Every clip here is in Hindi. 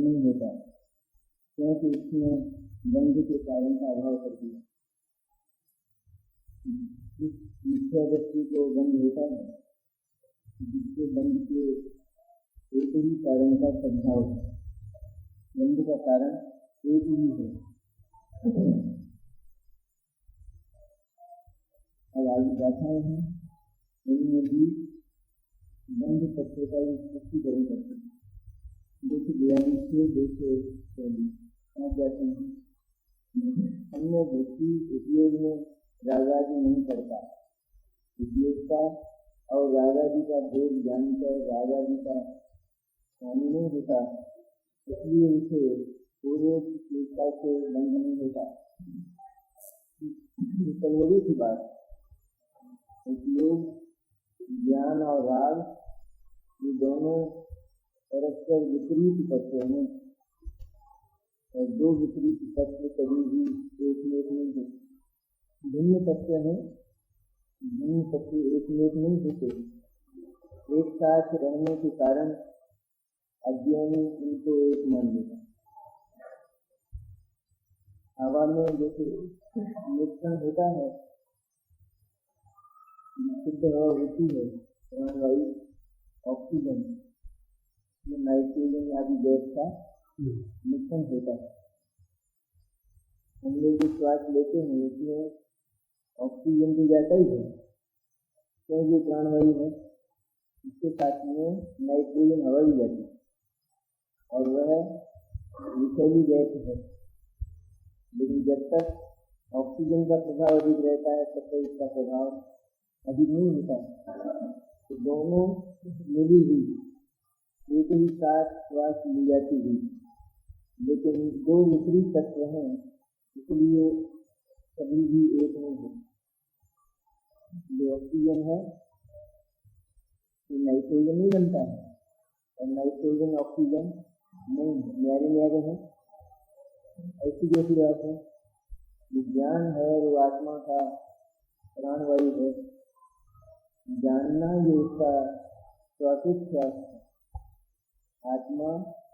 नहीं होता, क्योंकि इसमें बंध के कारण का अभाव कर दिया। जिस मिथ्या वस्तु को बंध होता है, जिसके बंध के एक ही कारण का प्रभाव है, बंध का कारण एक ही है। अब आगे गाथाएं हैं, इनमें भी बंध तत्व का स्पष्टीकरण करते हैं। 242 से 224 जाते हैं। अन्य व्यक्ति उपयोग में रागादि नहीं करता, उपयोग का और रागादि का भेद जानकर रागादि का हानि नहीं होता, इसलिए उसे पूर्वोक्ता से बंध नहीं होता। कलवरी की बात, उपयोग, ज्ञान और राग ये दोनों परस्पर विपरीत तत्व हैं और दो विपरीत तत्व कभी भी एक में नहीं होते। भिन्न तत्व हैं, भिन्न तत्व एक में नहीं होते। एक साथ रहने के कारण अज्ञानी इनको एक मान लेता। हवा में जैसे मिश्रण होता है, शुद्ध हवा होती है, प्राणवायु, ऑक्सीजन, नाइट्रोजन आदि गैस का मिश्रण होता है। हम लोग जो श्वास लेते हैं उसमें ऑक्सीजन तो जाता ही है, क्योंकि जो प्राणवायु है उसके साथ में नाइट्रोजन हवा ही जाती है और वह विषैली गैस है। लेकिन जब तक ऑक्सीजन का प्रभाव अधिक रहता है तब तक इसका प्रभाव अधिक नहीं होता। तो दोनों मिली हुई एक ही साथ श्वास ली जाती हुई, लेकिन दो विपरीत तत्व हैं, इसलिए कभी भी एक नहीं है। जो ऑक्सीजन है तो नाइट्रोजन नहीं बनता है और नाइट्रोजन ऑक्सीजन नहीं, न्यारे न्यारे हैं। ऐसी जैसी बात है, विज्ञान है वो आत्मा का प्राणवायु है, जानना ये उसका श्वासोच्छ्वास है। आत्मा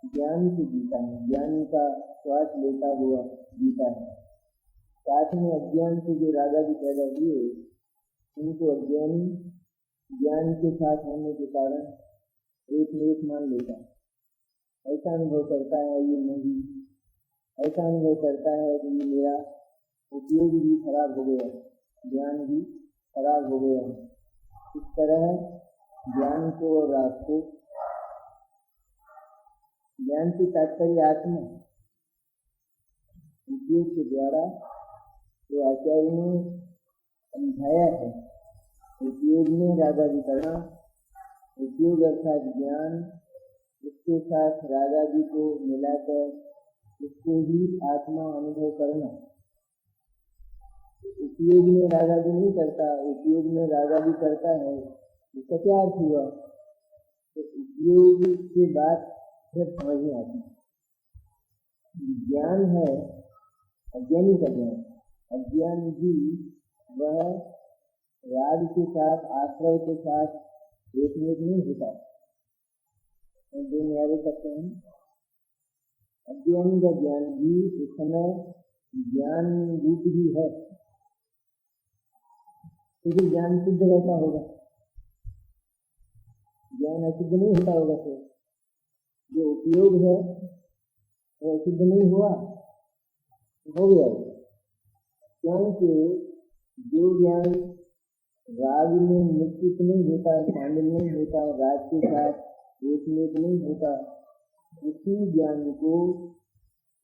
ज्ञान से जीता है, ज्ञान का श्वास लेता हुआ जीता है। साथ में अज्ञान से जो रागादि पैदा हुए उनको अज्ञानी ज्ञान के साथ होने के कारण एक में एक मान लेता है। ऐसा अनुभव करता है ये नहीं, ऐसा अनुभव करता है कि ये मेरा उपयोग भी खराब हो गया, ज्ञान भी खराब हो गया। इस तरह ज्ञान को और राग को, ज्ञान की तात्पर्य आत्मा, उपयोग के द्वारा जो आचार्य ने समझाया है, उपयोग में रागादि करना, उपयोग अर्थात ज्ञान, उसके साथ रागादि को मिलाकर उसको ही आत्मा अनुभव करना। उपयोग में रागादि नहीं करता, उपयोग में रागादि करता है, इसका क्या अर्थ हुआ? तो उपयोग के बाद फिर समझ में आती है। ज्ञान है अज्ञानी का ज्ञान, अज्ञान भी वह राग के साथ, आश्रय के साथ एक में नहीं होता। दो न्यारे करते हैं। अज्ञानी का ज्ञान भी इस समय ज्ञान रूप ही है, क्योंकि ज्ञान सिद्ध रहता होगा, ज्ञान असिद्ध नहीं होता होगा। तो जो उपयोग है वो सिद्ध नहीं हुआ, हो गया। क्योंकि जो ज्ञान राग में मिश्रित नहीं होता, शामिल नहीं होता, राग के साथ एक में नहीं होता, उसी ज्ञान को,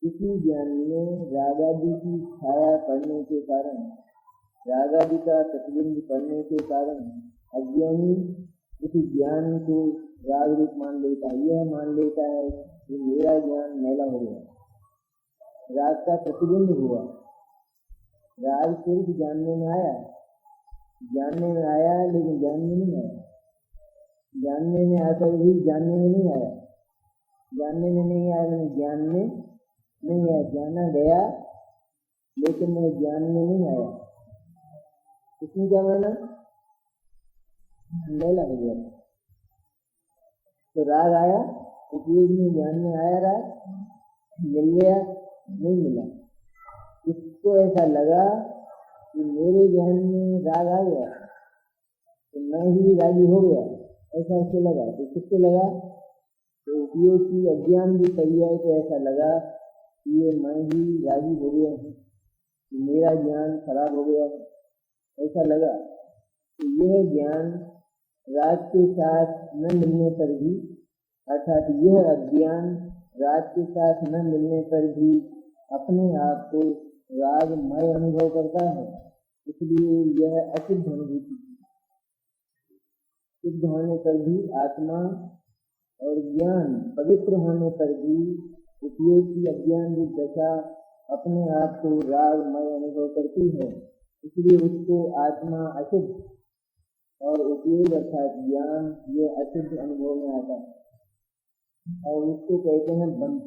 इसी ज्ञान में रागादि की छाया पड़ने के कारण, रागादि का प्रतिबिंब पड़ने के कारण अज्ञानी इस ज्ञान को राग रूप मान लेता है। यह मान लेता है कि मेरा ज्ञान मैला हो गया, राग का प्रतिबिंब हुआ। राग सिर्फ जानने में आया, जानने में आया लेकिन जानने नहीं आया, जानने में आकर भी जानने में नहीं आया, जानने में नहीं आया लेकिन ज्ञान में नहीं आया, जाना गया लेकिन मैं ज्ञान में नहीं आया। इसमें क्या माना? मैला हो गया। तो राग आया उपयोग में ज्ञान में आया राग, मिल गया, नहीं मिला। इसको ऐसा लगा कि मेरे ज्ञान में राग आ गया तो मैं ही रागी हो गया, ऐसा इसको लगा। तो किसको लगा? तो उपयोग की अज्ञान भी पर्याय को ऐसा लगा कि ये मैं ही रागी हो गया हूँ, मेरा ज्ञान खराब हो गया, ऐसा लगा। तो यह ज्ञान राग के साथ न मिलने पर भी, अर्थात यह अज्ञान राग के साथ न मिलने पर भी अपने आप को रागमय अनुभव करता है, इसलिए यह अशुद्ध अनुभूति। शुद्ध होने पर भी आत्मा और ज्ञान पवित्र होने पर भी उपयोग की अज्ञान की दशा अपने आप को रागमय अनुभव करती है, इसलिए उसको आत्मा अशुद्ध और उपयोग अर्थात ज्ञान ये अशुद्ध अनुभव में आता है और उसको कहते हैं बंध।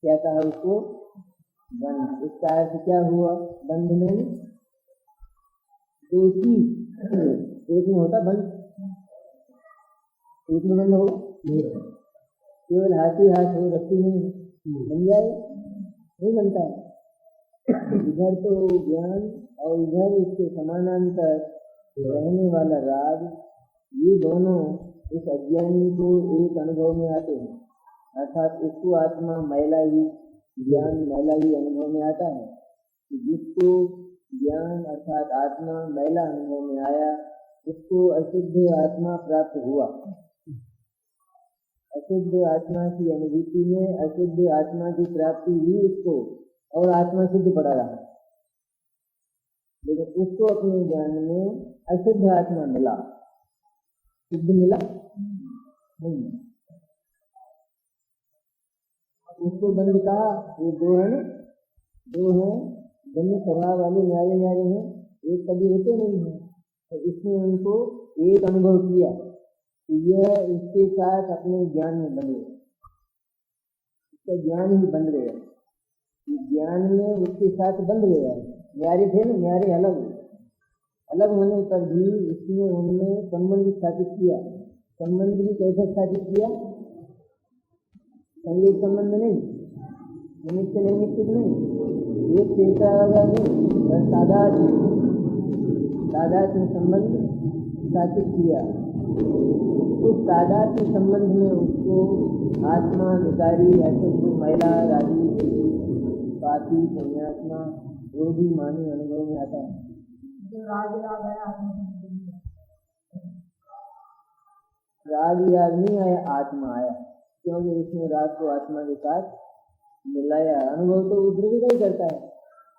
क्या कहा उसको? बंध। इसका अर्थ क्या हुआ? बंध में दो चीज, एक में होता बंध, एक में बंद होगा, केवल हाथी हाथ हो, रस्सी नहीं बन जाए, नहीं बनता है। इधर तो ज्ञान और इधर इसके समानांतर रहने वाला राग, ये दोनों इस अज्ञानी को एक अनुभव में आते हैं, अर्थात उसको आत्मा मैला ही, ज्ञान मैला ही अनुभव में आता है। जिसको ज्ञान अर्थात आत्मा मैला अनुभव में आया उसको अशुद्ध आत्मा प्राप्त हुआ। अशुद्ध आत्मा की अनुभूति में अशुद्ध आत्मा की प्राप्ति हुई उसको, और आत्मा शुद्ध पड़ा रहा, लेकिन उसको अपने ज्ञान में अशुद्ध आत्मा मिला। शुद्ध मिला नहीं, उसको बंद कहा। ये दो है, दो है जन्य स्वभाव वाले, न्यारे न्यारे हैं, एक कभी होते नहीं है। तो इसने उनको एक अनुभव किया कि यह इसके साथ अपने ज्ञान में बंध गया, इसका ज्ञान ही बंध गया, ज्ञान में उसके साथ बंध गया। न्यारे थे ना, न्यारे अलग, अलग होने पर भी इसने उनमें संबंध स्थापित किया। संबंध भी कैसे स्थापित किया? संयोग संबंध नहीं, निमित्त नैमित्तिक नहीं, एक चेता वाला नहीं, बस तादात्म्य संबंध स्थापित किया। इस तादात्म्य संबंध में उसको आत्मा विकारी, अशुद्ध, महिला, रागी, पापी, पुण्यात्मा, योगी, मानी अनुभव में आता है। राग नहीं आया, आत्मा आया, क्योंकि इसने राग को आत्मा के साथ मिलाया। अनुभव तो उद्रवी का ही करता है,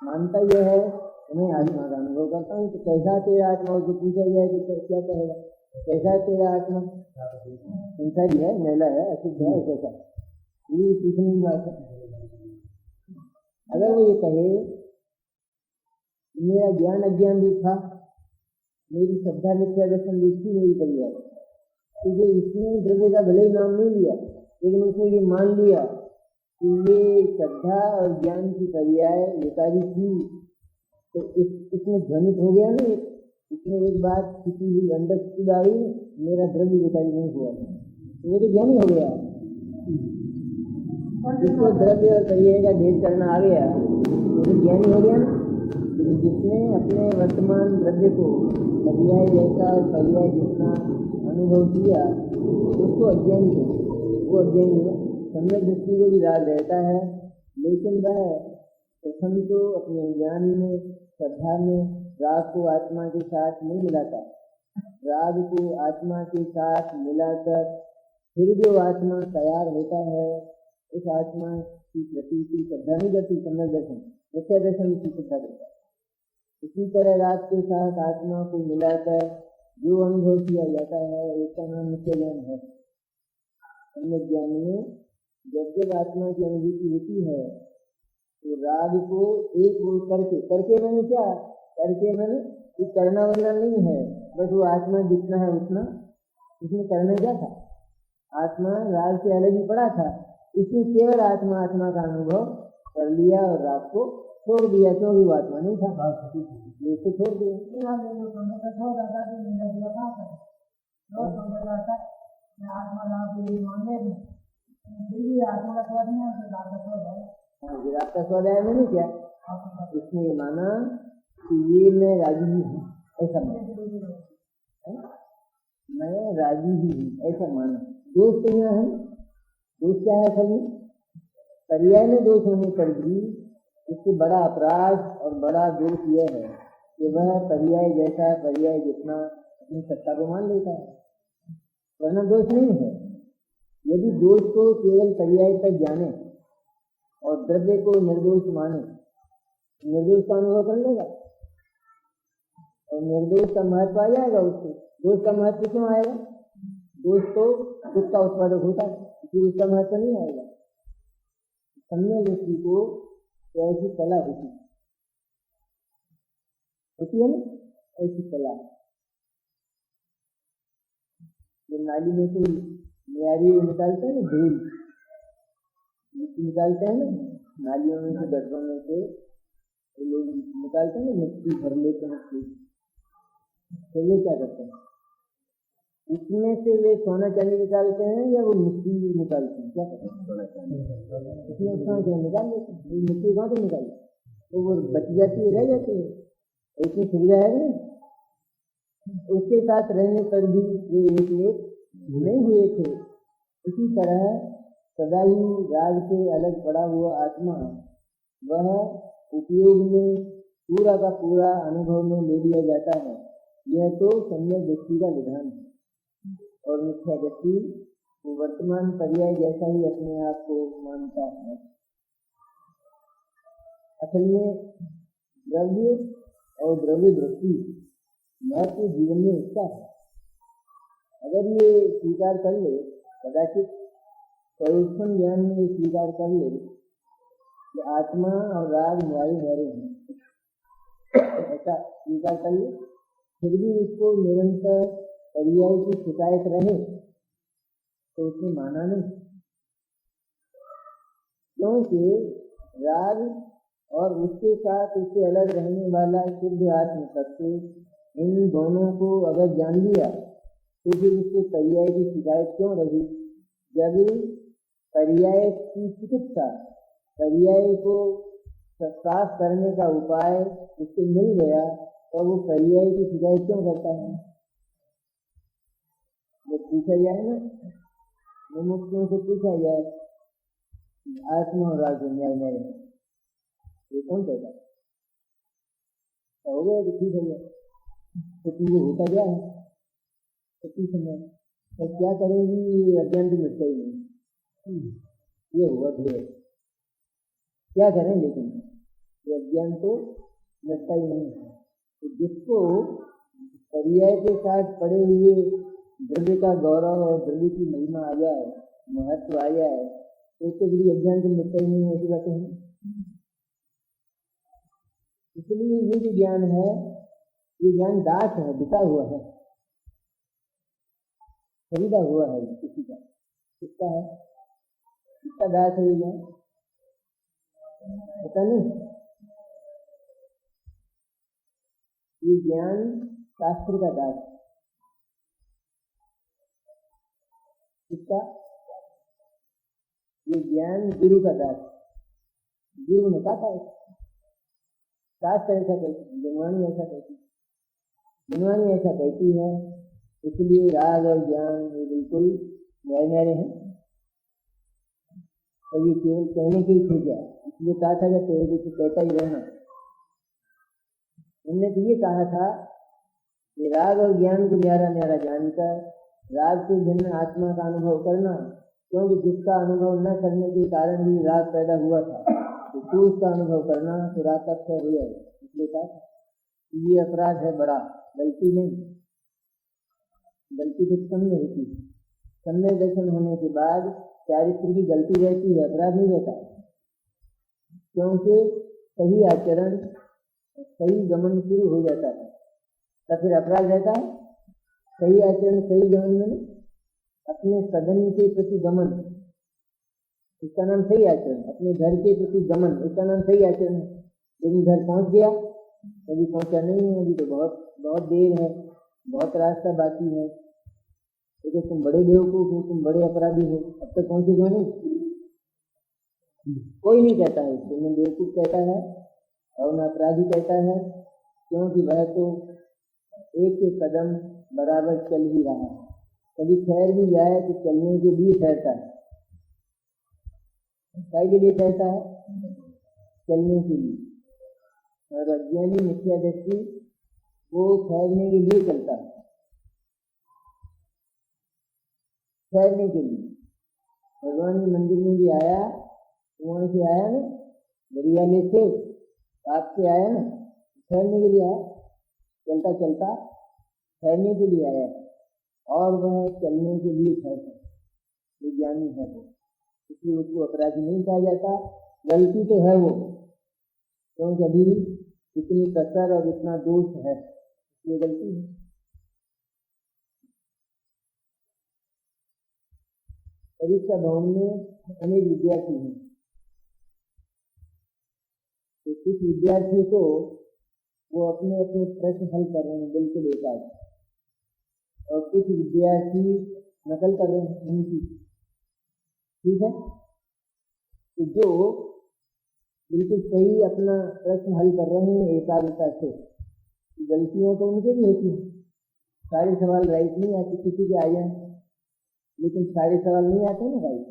मानता यह है मैं आत्मा का अनुभव करता हूँ। तो कैसा तेरा आत्मा, उसको पूछा जाए तो क्या कहेगा? कैसा तेरा आत्मा? संसारी है, मैला है, अशुद्ध है, कैसा? ये पूछने की बात है। अगर वो ये कहे मेरा ज्ञान अज्ञान भी था, मेरी श्रद्धा मिथ्या दर्शन दूसरी मेरी करिया, तुझे इसने द्रव्य का भले ही नाम नहीं लिया, लेकिन उसने ये मान लिया कि ये श्रद्धा और ज्ञान की पर्याय विकारी थी, तो इसमें ध्वनित हो गया नहीं, इसमें एक बात किसी भी अंडरस्टूड आ गई, मेरा द्रव्य विकारी नहीं हुआ, तो वो तो ज्ञानी हो गया। जिसको द्रव्य और पर्याय का भेद करना आ गया वो तो ज्ञानी हो गया ना। जिसने अपने वर्तमान द्रव्य को पर्याय जैसा और पर्याय जितना अनुभव किया उसको अज्ञानी है, वो अज्ञानी हुआ। सम्यक दृष्टि को भी राग रहता है, लेकिन वह प्रथम तो अपने ज्ञान में, श्रद्धा में राग को आत्मा के साथ नहीं मिलाता। राग को आत्मा के साथ मिलाकर फिर जो आत्मा तैयार होता है, उस आत्मा की प्रतीति श्रद्धा नहीं करती, सम्यक दर्शन, मिथ्या दर्शन की श्रद्धा करता है। इसी तरह राग के साथ आत्मा को मिलाकर जो अनुभव किया जाता है उसका नाम नित्य ज्ञान है। सम्यक ज्ञान में जब जब आत्मा की अनुभूति होती है तो राग को एक वो करके मैंने क्या करके मैंने कुछ करना वरना नहीं है, बस वो आत्मा जितना है उतना, इसमें करना क्या था? आत्मा राग से अलग ही पड़ा था, इसने केवल आत्मा का अनुभव कर लिया और राग को छोड़ दिया, क्योंकि वो आत्मा नहीं था, इसको छोड़ दिया। विराट का स्वाध्याय मैंने क्या इसने माना कि ये मैं राजी ही हूँ, ऐसा माना, मैं राजी ही हूँ ऐसा माना। दोष तो यहाँ है, दोष क्या है सभी पर्याय में दोष होने पर भी इससे बड़ा अपराध और बड़ा दोष यह है कि वह पर्याय जैसा पर्याय जितना अपनी सत्ता को मान लेता है, वरना दोष नहीं है। यदि दोष को केवल पर्याय तक जाने और द्रव्य को निर्दोष माने, निर्दोष का अनुभव कर लेगा और निर्दोष का महत्व आ जाएगा उसको। दोष का महत्व क्यों आएगा? दोष तो दुख का उत्पादक होता है, इसलिए उसका महत्व नहीं आएगा। सम्य दृष्टि को ऐसी कला होती है ना, ऐसी कला जो नाली में से न्यारी निकालते हैं ना, धूल मिट्टी निकालते हैं ना, नालियों में से गड्ढों में से लोग निकालते हैं ना, मिट्टी भर लेते हैं उसको, तो वे क्या करते हैं? उसमें से वे सोना चांदी निकालते हैं या वो मिट्टी निकालते हैं? क्या करते हैं? सोना चांदी निकाल लेते हैं, मिट्टी कहाँ से निकालते हैं? तो वो बच जाती है, रह जाती है, ऐसी सुविधा है नहीं। उसके साथ रहने पर भी वे एक नहीं हुए थे। इसी तरह सदा ही राग से अलग पड़ा हुआ आत्मा वह उपयोग में पूरा का पूरा अनुभव में ले लिया जाता है। यह तो सम्यक दृष्टि का विधान है और मिथ्या दृष्टि वर्तमान पर्याय जैसा ही अपने आप को मानता है। असल में द्रव्य और द्रव्य दृष्टि महत्व जीवन में इसका है। अगर ये स्वीकार कर ले, कदाचित परोक्षण ज्ञान में ये स्वीकार कर ले कि आत्मा और राग न्यारे न्यारे हैं, ऐसा स्वीकार कर ले, फिर भी उसको निरंतर पर्याय की शिकायत रहे तो उसने माना नहीं, क्योंकि राग और उसके साथ उससे अलग रहने वाला शुद्ध आत्म तत्व, इन दोनों को अगर जान लिया तो फिर उसको पर्याय की शिकायत क्यों रही? जब पर्याय की चिकित्सा, पर्याय को साफ करने का उपाय उसको मिल गया तो वो पर्याय की शिकायत क्यों करता है? वो पूछा जाए ना, मुमुक्षुओं से पूछा जाए आत्मा और राग न्याय न्याय ये कौन कहता है? हो गया तो ठीक हो गया, तो चीजें होता क्या है तो समय तो क्या करेंगी? अज्ञान तो मिटता ही नहीं, ये हुआ ढेर, क्या करें? लेकिन ये अज्ञान तो मिटता ही नहीं है। तो जिसको पर्याय के साथ पड़े हुए द्रव्य का गौरव और द्रव्य की महिमा आ जाए, महत्व आ जाए, तो उसके लिए अज्ञान तो मिटता ही नहीं है, ऐसी बातें हैं। इसलिए ये जो ज्ञान है, ये ज्ञान दास है, बिका हुआ है, खरीदा हुआ है किसी का। किसका है? किसका दास है ये ज्ञान? पता नहीं। ये ज्ञान शास्त्र का दास है। किसका? ये ज्ञान गुरु का दास है। गुरु ने कहा था, शास्त्र ऐसा कहती, जनवाणी ऐसा कहती, जनवाणी ऐसा कहती है। इसलिए राग और ज्ञान ये बिल्कुल न्याय न्यारे हैं और ये केवल कहने के ही ठीक है। इसलिए कहा था कि तेरे को कहता ही रहना। उनने तो ये कहा था कि राग और ज्ञान को न्यारा न्यारा जानकर राग से भिन्न आत्मा का अनुभव करना, क्योंकि जिसका अनुभव न करने के कारण भी राग पैदा हुआ था, तो तू उसका अनुभव करना तो राग का क्षय हो जाएगा। इसलिए कहा ये अपराध है बड़ा, गलती नहीं, गलती तो सम्य होती है। सम्य दर्शन होने के बाद चारित्र की गलती रहती है, अपराध नहीं रहता, क्योंकि सही आचरण सही गमन शुरू हो जाता है, तो फिर अपराध रहता है। सही आचरण सही गमन में अपने सदन के प्रति गमन, इसका नाम सही आचरण। अपने घर के प्रति गमन, इसका नाम सही आचरण है। लेकिन घर पहुंच गया, अभी पहुंचा नहीं है, अभी तो बहुत बहुत देर है, बहुत रास्ता बाकी है, तो तुम बड़े बेवकूफ हो, तुम बड़े अपराधी हो, अब तक पहुंचे क्यों नहीं? कोई नहीं कहता है इसको, न बेवकूफ कहता है और न अपराधी कहता है, क्योंकि वह तो एक एक कदम बराबर चल ही रहा है। कभी ठहर भी जाए तो चलने के लिए ठहरता है। काय के लिए ठहरता है? चलने के लिए। और अज्ञानी मिथ्या दृष्टि वो ठहरने के लिए चलता है, ठहरने के लिए। भगवान के मंदिर में भी आया, वहां से आया ना, दरियाले से, आपसे आया ना, ठहरने के लिए आया, चलता चलता ठहरने के लिए आया, और वह चलने के लिए ठहरता, वो ज्ञानी है वो, इसलिए उसको अपराधी नहीं कहा जाता। गलती तो है वो, क्योंकि अभी इतनी कसर और इतना दोष है, इसलिए गलती है। परीक्षा भवन में अनेक विद्यार्थी हैं, तो कुछ विद्यार्थी को वो अपने अपने प्रश्न हल कर रहे हैं बिल्कुल एकाध, और कुछ विद्यार्थी नकल कर रहे हैं उनकी, ठीक है। तो जो बिल्कुल सही अपना प्रश्न हल कर रहे हैं एकाग्रता से, गलतियां तो उनके भी होती हैं, सारे सवाल राइट नहीं आते, किसी के आ जाए, लेकिन सारे सवाल नहीं आते ना राइट।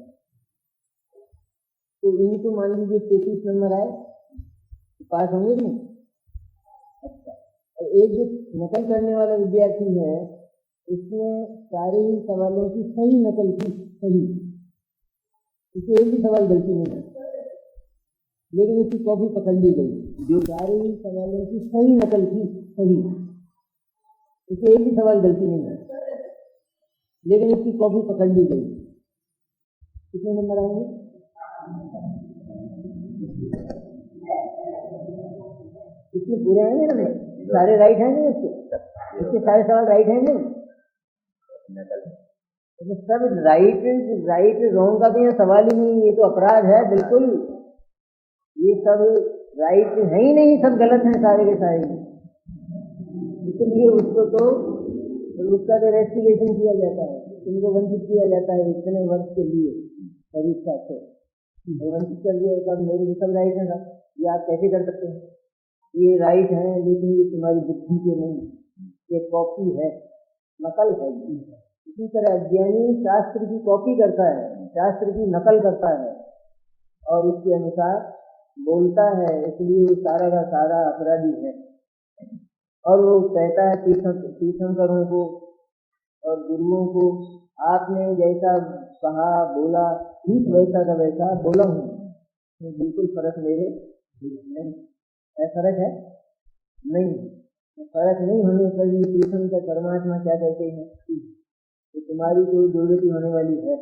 तो इनको मान लीजिए 33 नंबर आए, तो पास होंगे नहीं। अच्छा, और एक जो नकल करने वाला विद्यार्थी है, उसने सारे ही सवालों की सही नकल की, सही, इसे एक भी सवाल गलती नहीं है, लेकिन उसकी कॉपी पकड़ ली गई। जो सारे ही सवालों की सही नकल की, सही, इसे एक भी सवाल गलती नहीं है, लेकिन उसकी कॉपी पकड़ ली गई। कितने नंबर आएंगे? इसमें पूरे आएंगे ना, सारे राइट हैं नहीं, इसके सारे सवाल राइट हैं नहीं, सब राइट रॉन्ग का भी सवाल ही नहीं, ये तो अपराध है बिल्कुल, ये सब राइट है ही नहीं, सब गलत हैं सारे के सारे। इसलिए उसको तो उसका तो रेस्टिगेशन किया जाता है, इनको वंचित किया जाता है इतने वर्ष के लिए परीक्षा से, वंचित कर दिया होता। मेरे भी सब राइट है, ये आप कैसे कर सकते हैं? ये राइट है, लेकिन ये तुम्हारी बुद्धि के नहीं, ये कॉपी है, नकल है। इसी तरह अज्ञानी शास्त्र की कॉपी करता है, शास्त्र की नकल करता है और उसके अनुसार बोलता है, इसलिए वो सारा का सारा अपराधी है। और वो कहता है तीर्थंकरों को और गुरुओं को, आपने जैसा कहा बोला ठीक वैसा का वैसा बोला हूँ, बिल्कुल फर्क मेरे नहीं है। फर्क है नहीं, फर्क नहीं होने पर भी तीर्थंकर परमात्मा क्या कहते हैं कि तुम्हारी कोई दुर्गति होने वाली है।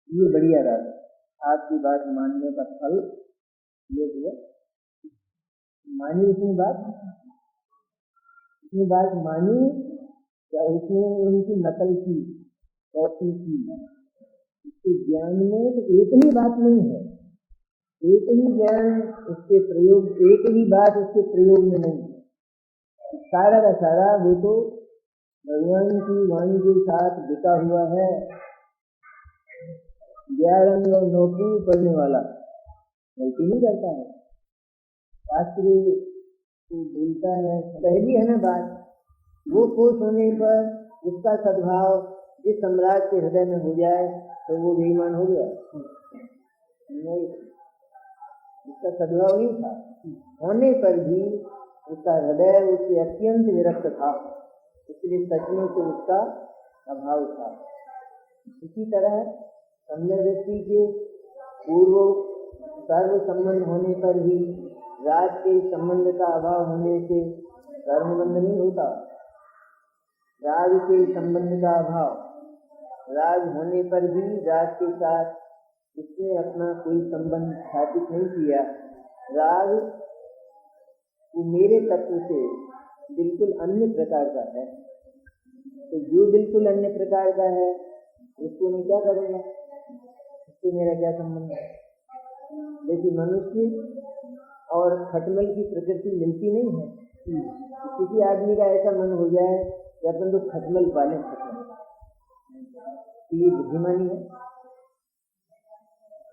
ये बढ़िया बात है, आपकी बात मानने का फल ये हुआ, मानी इतनी बात मानी, या उसने उनकी नकल की, कॉपी की। इसके ज्ञान में तो एक ही बात नहीं है, एक ही ज्ञान उसके प्रयोग, एक ही बात उसके प्रयोग में नहीं, सारा का सारा वो तो भगवान की वाणी के साथ बिका हुआ है। 11 और नौकरी पढ़ने वाला गलती नहीं करता है, शास्त्री को बोलता है, पहली है ना बात, वो खुश होने पर उसका सद्भाव जिस सम्राट के हृदय में हो जाए तो वो बेईमान हो गया नहीं, उसका सद्भाव नहीं था, होने पर भी उसका हृदय उससे अत्यंत विरक्त था, इसलिए सचमुच से उसका अभाव था। इसी तरह सम्यक व्यक्ति के पूर्व सर्व संबंध होने पर भी राग के संबंध का अभाव होने से कर्मबंध नहीं होता। राग के संबंध का अभाव, राग होने पर भी राग के साथ इसने अपना कोई संबंध स्थापित नहीं किया। राग वो मेरे तत्व से बिल्कुल अन्य प्रकार का है, तो जो बिल्कुल अन्य प्रकार का है उसको मैं क्या करूँगा, उससे मेरा क्या संबंध है। लेकिन मनुष्य और खटमल की प्रकृति मिलती नहीं है। किसी आदमी का ऐसा मन हो जाए कि अपन तो खटमल पाले, कि ये बुद्धिमानी है।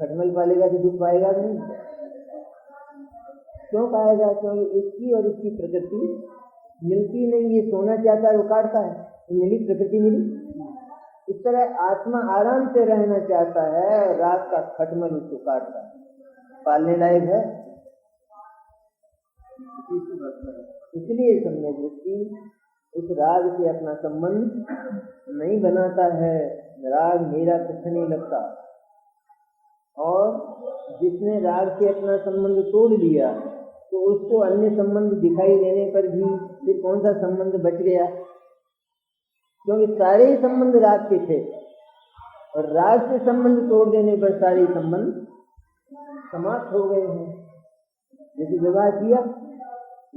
खटमल पालेगा तो दुख पाएगा नहीं, क्यों पाएगा? क्योंकि इसकी और इसकी प्रकृति मिलती नहीं। ये सोना चाहता है, वो काटता है, तो मिली प्रकृति मिली। इस तरह आत्मा आराम से रहना चाहता है और राग का खटमल उसको काटता है। पालने लायक है? इसलिए सम्यक दृष्टि उस राग से अपना संबंध नहीं बनाता है। राग मेरा कुछ नहीं लगता। और जिसने राग से अपना संबंध तोड़ लिया तो उसको अन्य संबंध दिखाई देने पर भी फिर कौन सा संबंध बच गया? क्योंकि सारे ही संबंध राग के थे और राग से संबंध तोड़ देने पर सारे संबंध समाप्त हो गए हैं। जैसे विवाह किया,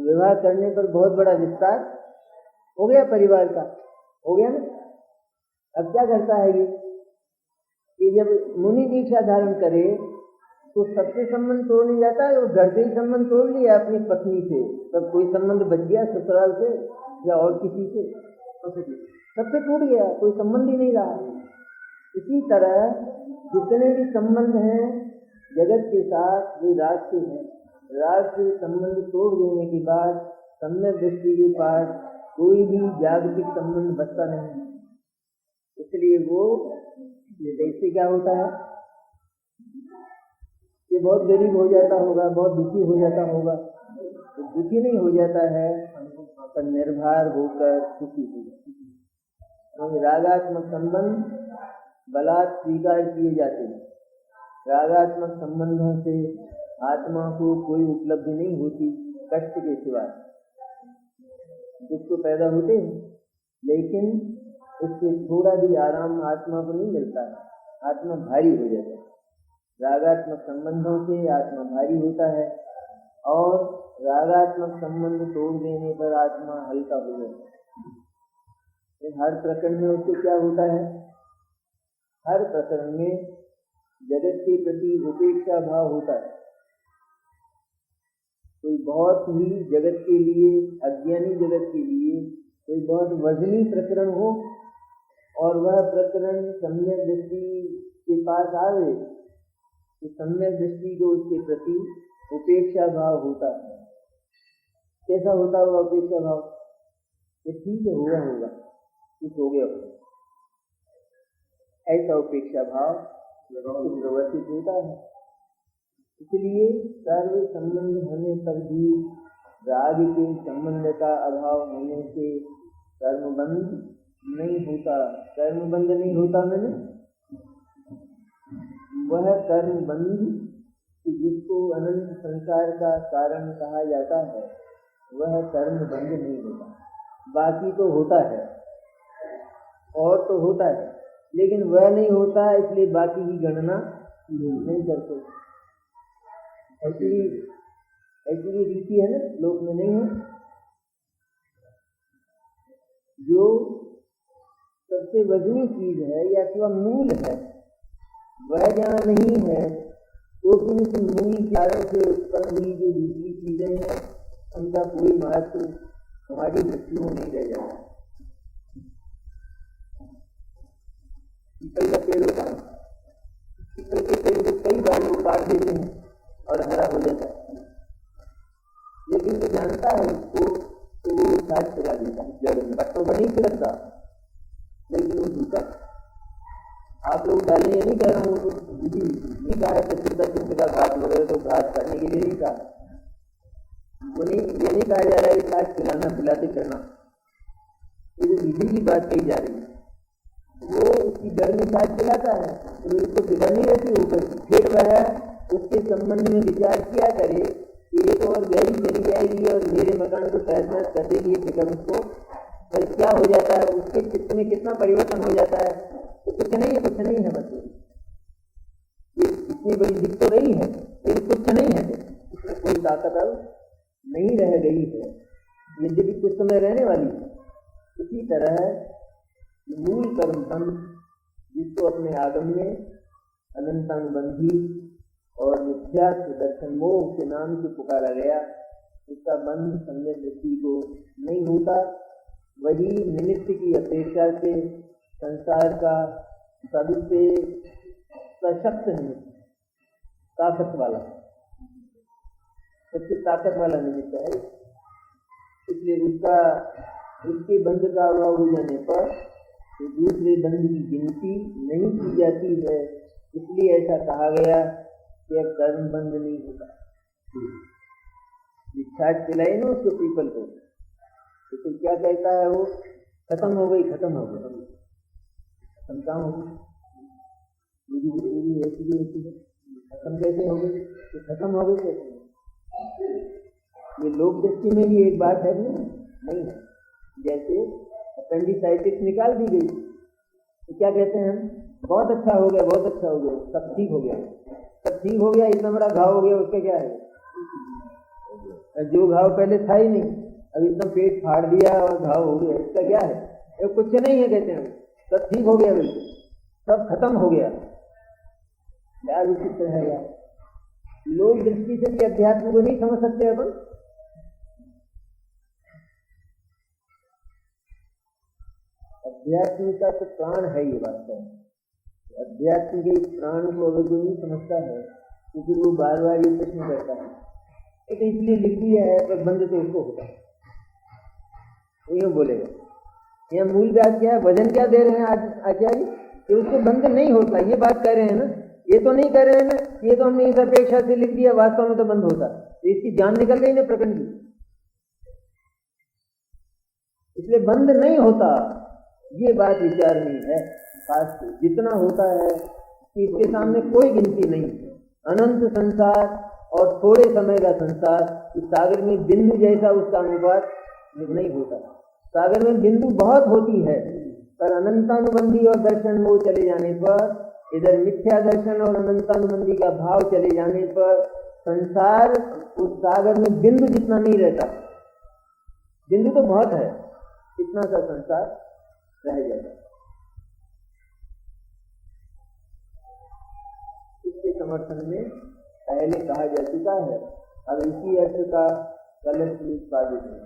विवाह करने पर बहुत बड़ा विस्तार हो गया परिवार का, हो गया ना। अब क्या करता है ये कि जब मुनि दीक्षा धारण करे तो सबसे संबंध तोड़ने जाता है। वो घर से ही संबंध तोड़ लिया अपनी पत्नी से, तब कोई संबंध बच गया ससुराल से या और किसी से? सबसे टूट गया, कोई संबंध ही नहीं रहा। इसी तरह जितने भी संबंध हैं जगत के साथ वे राग से हैं। राग से संबंध तोड़ देने के बाद सम्यक दृष्टि के पास कोई भी जागतिक संबंध बचता नहीं। इसलिए वो जैसे क्या होता है कि बहुत गरीब हो जाता होगा, बहुत दुखी हो जाता होगा, तो दुखी नहीं हो जाता है पर निर्भर होकर सुखी हो जाता है। तो रागात्मक संबंध बलात् स्वीकार किए जाते हैं। रागात्मक संबंधों से आत्मा को कोई उपलब्धि नहीं होती कष्ट के सिवाय। दुख तो पैदा होते हैं लेकिन उससे थोड़ा भी आराम आत्मा को नहीं मिलता है, आत्मा भारी हो जाता है। रागात्मक संबंधों से आत्मा भारी होता है और रागात्मक संबंध तोड़ देने पर आत्मा हल्का हो जाता है। हर प्रकरण में उससे क्या होता है? हर प्रकरण में जगत के प्रति उपेक्षा भाव होता है। कोई बहुत ही जगत के लिए, अज्ञानी जगत के लिए कोई बहुत वजनी प्रकरण हो और वह प्रकरण सम्यक दृष्टि के पास आवे तो सम्यक दृष्टि को उसके प्रति उपेक्षा भाव होता है। कैसा होता होगा उपेक्षा भाव? ये ठीक है, हुआ होगा, कुछ हो गया होगा, ऐसा उपेक्षा भाव प्रवर्तित होता है। इसलिए सर्व संबंध होने पर भी राग के संबंध का अभाव होने से कर्मबंध नहीं होता। कर्मबंध नहीं होता मैंने वह कर्मबंध जिसको अनंत संसार का कारण कहा जाता है वह कर्मबंध नहीं होता। बाकी तो होता है और तो होता है लेकिन वह नहीं होता, इसलिए बाकी की गणना नहीं करते। ऐसी रीति है ना, लोक में नहीं है। जो सबसे वजनी चीज है या अथवा मूल है वह जहाँ नहीं है तो फिर उस मूल कारण से उत्पन्न हुई जो दूसरी चीजें हैं उनका कोई महत्व हमारी दृष्टि में नहीं रह जाता। पीपल का पेड़ होता है, पीपल के पेड़ को कई बार लोग काट देते हैं और हरा हो जाता है, लेकिन जो जानता है उसको तो वो साथ चला देता है जड़ में। पत्तों पर नहीं छिड़कता लेकिन वो झूठा। आप लोग डालें ये नहीं कह रहा हूँ, विधि नहीं कहा है चिंता का घास वगैरह तो घास करने के लिए नहीं कहा। वो नहीं, ये नहीं कहा जा रहा है कि साथ खिलाना खिलाते करना, ये जो विधि की बात कही जा रही है वो उसकी जड़ में साथ चलाता है तो उसको फिक्र नहीं रहती ऊपर। फिर वह उसके संबंध में विचार किया करे कि ये तो और गहरी चली जाएगी और मेरे मकान को तहस कर देगी, ये फिक्र उसको पर क्या हो जाता है उसके चित्त में कितना परिवर्तन हो जाता है। तो कुछ नहीं है, कुछ नहीं है, बस ये इतनी बड़ी दिख तो रही है लेकिन कुछ नहीं है, इसमें कोई ताकत अब नहीं रह गई है, यद्यपि कुछ समय रहने वाली है। इसी तरह मूल कर्म बंध जिसको अपने आगम में अनंतानुबंधी और मिथ्या दर्शन मोह के नाम से पुकारा गया, उसका बंध सम्यक दृष्टि को नहीं होता। वही निमित्त की अपेक्षा से संसार का सबसे सशक्त निमित्त, ताकत वाला, सबसे ताकत वाला निमित्त है। इसलिए उसके बंध का अभाव हो जाने पर तो दूसरे बंध की गिनती नहीं की जाती है। इसलिए ऐसा कहा गया कि अब कर्म बंध नहीं होगा। छाछ पिलाई ना उसको पीपल को, तो फिर क्या कहता है वो, खत्म हो गई, खत्म हो गई, खत्म कहाँ हो गई, खत्म कैसे हो गई, तो खत्म हो गई कैसे? ये लोक दृष्टि में भी एक बात है नहीं है। जैसे अपेंडिसाइटिस निकाल दी गई तो क्या कहते हैं हम, बहुत अच्छा हो गया, बहुत अच्छा हो गया, सब ठीक हो गया, सब ठीक हो गया, इतना बड़ा घाव हो गया, उसका क्या है? जो घाव पहले था ही नहीं, अब इतना पेट फाड़ दिया और घाव हो गया, इसका क्या है? ये कुछ नहीं है, कहते हैं सब ठीक हो गया, बिल्कुल सब खत्म हो गया। क्या विचित्र है यार, लोग दृष्टि से भी अध्यात्म को नहीं समझ सकते अपन। अध्यात्म का तो प्राण है ये वास्तव में। अध्यात्म के प्राण को अगर कोई नहीं समझता है तो फिर वो बार बार ये प्रश्न करता है, तो इसलिए लिख दिया है पर बंद तो उसको होगा, वो यूँ बोलेगा। यहाँ मूल बात क्या है, वजन क्या दे रहे हैं आज आचार्य कि उसको बंद नहीं होता, ये बात कह रहे हैं ना। ये तो नहीं कह रहे हैं ना, ये तो हमने इस अपेक्षा से लिख दिया, वास्तव में तो बंद होता, तो इसकी जान निकल गई ना प्रकरण की, इसलिए बंद नहीं होता। ये बात विचारनीय है। खास जितना होता है कि इसके सामने कोई गिनती नहीं। अनंत संसार और थोड़े समय का संसार, इस सागर में बिंदु जैसा उसका अनुपात नहीं होता। सागर में बिंदु बहुत होती है, पर अनंतानुबंधी और दर्शन मोह चले जाने पर, इधर मिथ्या दर्शन और अनंतानुबंधी का भाव चले जाने पर संसार उस सागर में बिंदु जितना नहीं रहता। बिंदु तो बहुत है, इतना सा संसार रह जाता। इसके समर्थन में पहले कहा जा चुका है, अब इसी अर्थ का कलश निष्पादित है।